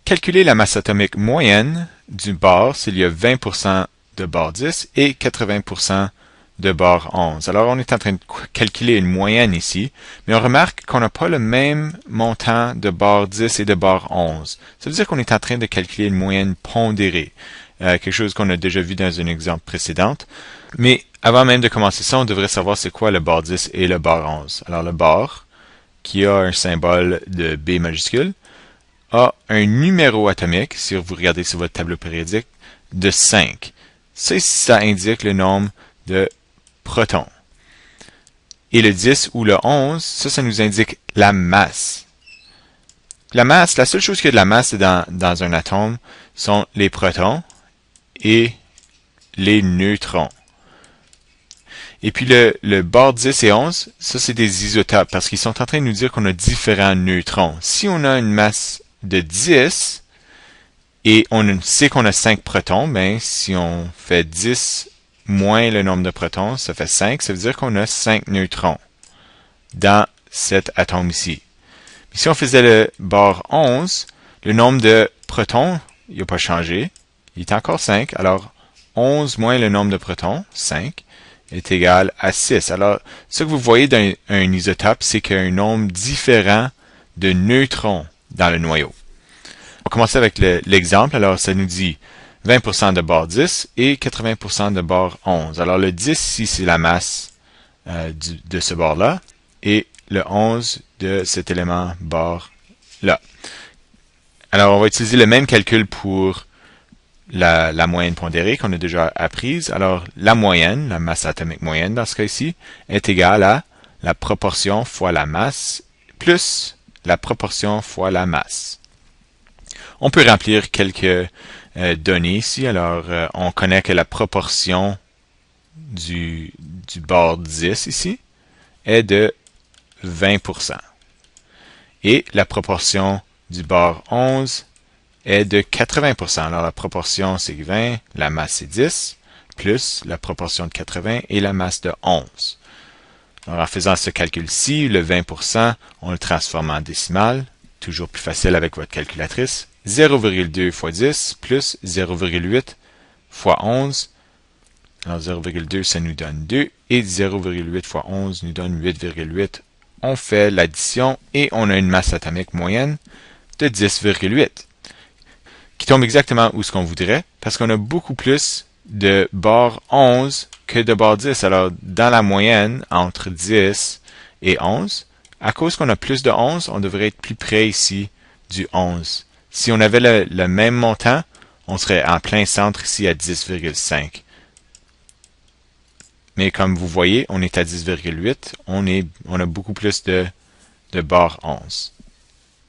calculer la masse atomique moyenne du bar s'il y a 20% de bar 10 et 80% de bar 11. Alors, on est en train de calculer une moyenne ici, mais on remarque qu'on n'a pas le même montant de bar 10 et de bar 11. Ça veut dire qu'on est en train de calculer une moyenne pondérée, quelque chose qu'on a déjà vu dans un exemple précédent. Mais avant même de commencer ça, on devrait savoir c'est quoi le bar 10 et le bar 11. Alors, le bar, qui a un symbole de B majuscule, a un numéro atomique, si vous regardez sur votre tableau périodique, de 5. Ça indique le nombre de protons. Et le 10 ou le 11, ça nous indique la masse. La masse, la seule chose qu'il y a de la masse dans un atome sont les protons et les neutrons. Et puis le bar 10 et 11, ça c'est des isotopes parce qu'ils sont en train de nous dire qu'on a différents neutrons. Si on a une masse de 10 et on sait qu'on a 5 protons, ben si on fait 10 moins le nombre de protons, ça fait 5, ça veut dire qu'on a 5 neutrons dans cet atome ici. Mais si on faisait le bar 11, le nombre de protons, il n'a pas changé, il est encore 5, alors 11 moins le nombre de protons, 5, est égal à 6. Alors, ce que vous voyez dans un isotope, c'est qu'il y a un nombre différent de neutrons dans le noyau. On va commencer avec l'exemple. Alors, ça nous dit 20% de bar 10 et 80% de bar 11. Alors, le 10 ici, c'est la masse de ce bar-là et le 11 de cet élément bar-là. Alors, on va utiliser le même calcul pour la moyenne pondérée qu'on a déjà apprise. Alors, la moyenne, la masse atomique moyenne dans ce cas-ci, est égale à la proportion fois la masse plus la proportion fois la masse. On peut remplir quelques données ici. Alors, on connaît que la proportion du bar 10 ici est de 20%. Et la proportion du bar 11 est de 80%. Alors, la proportion, c'est 20, la masse, c'est 10, plus la proportion de 80 et la masse de 11. Alors, en faisant ce calcul-ci, le 20%, on le transforme en décimale. Toujours plus facile avec votre calculatrice. 0,2 fois 10 plus 0,8 fois 11. Alors, 0,2, ça nous donne 2. Et 0,8 fois 11 nous donne 8,8. On fait l'addition et on a une masse atomique moyenne de 10,8. Qui tombe exactement où ce qu'on voudrait, parce qu'on a beaucoup plus de bar 11 que de bar 10. Alors, dans la moyenne, entre 10 et 11, à cause qu'on a plus de 11, on devrait être plus près ici du 11. Si on avait le même montant, on serait en plein centre ici à 10,5. Mais comme vous voyez, on est à 10,8, on a beaucoup plus de bar 11.